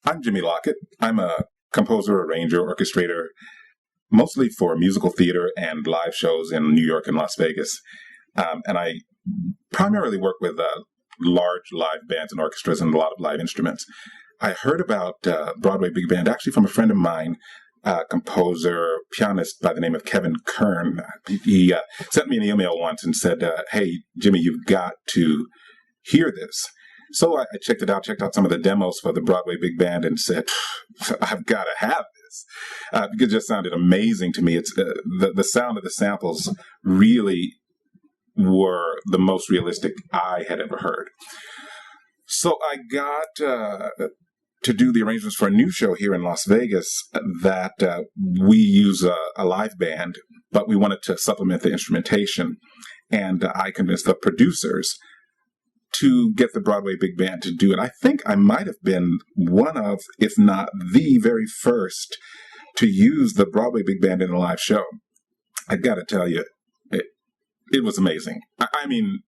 I'm Jimmy Lockett. I'm a composer, arranger, orchestrator, mostly for musical theater and live shows in New York and Las Vegas. And I primarily work with large live bands and orchestras and a lot of live instruments. I heard about Broadway Big Band actually from a friend of mine, composer, pianist by the name of Kevin Kern. He sent me an email once and said, hey, Jimmy, you've got to hear this. So I checked it out, checked out some of the demos for the Broadway Big Band and said, I've got to have this. Because it just sounded amazing to me. It's the sound of the samples really were the most realistic I had ever heard. So I got to do the arrangements for a new show here in Las Vegas that we use a live band, but we wanted to supplement the instrumentation. And I convinced the producers to get the Broadway Big Band to do it. I think I might have been one of, if not the very first, to use the Broadway Big Band in a live show. I got to tell you, it was amazing. I mean,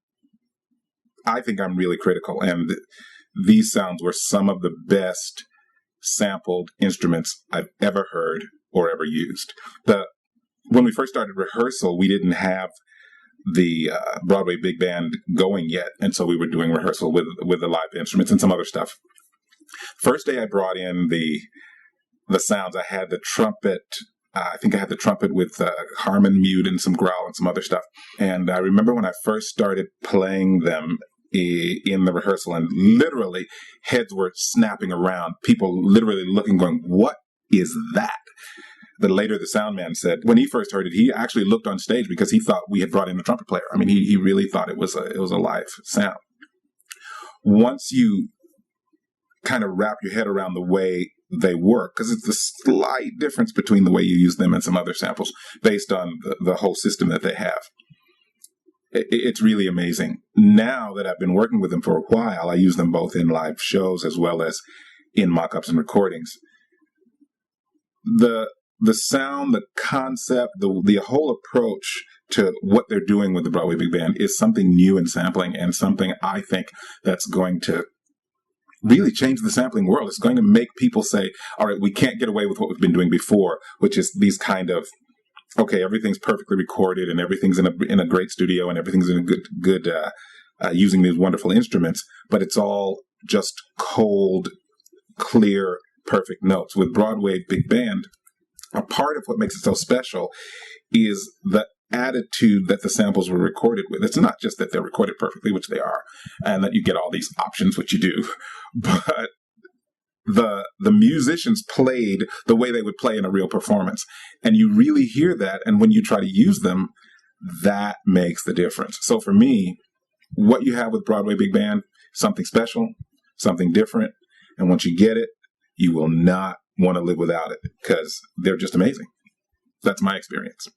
I think I'm really critical, and these sounds were some of the best sampled instruments I've ever heard or ever used. When we first started rehearsal, we didn't have the Broadway Big Band going yet, and so we were doing rehearsal with the live instruments and some other stuff. First day I brought in the sounds. I had the trumpet. I think I had the trumpet with harmon mute and some growl and some other stuff. And I remember when I first started playing them in the rehearsal, and literally heads were snapping around, people literally looking, going, what is that? Then later the sound man said, when he first heard it, he actually looked on stage because he thought we had brought in a trumpet player. I mean, he really thought it was a live sound. Once you kind of wrap your head around the way they work, because it's a slight difference between the way you use them and some other samples based on the whole system that they have. It's really amazing. Now that I've been working with them for a while, I use them both in live shows as well as in mock-ups and recordings. The sound, the concept, the whole approach to what they're doing with the Broadway Big Band is something new in sampling, and something I think that's going to really change the sampling world. It's going to make people say, all right, we can't get away with what we've been doing before, which is these kind of, okay, everything's perfectly recorded and everything's in a great studio and everything's in a good using these wonderful instruments, but it's all just cold, clear, perfect notes. With Broadway Big Band, a part of what makes it so special is the attitude that the samples were recorded with. It's not just that they're recorded perfectly, which they are, and that you get all these options, which you do, but the musicians played the way they would play in a real performance. And you really hear that, and when you try to use them, that makes the difference. So for me, what you have with Broadway Big Band, something special, something different, and once you get it, you will not want to live without it, because they're just amazing. That's my experience.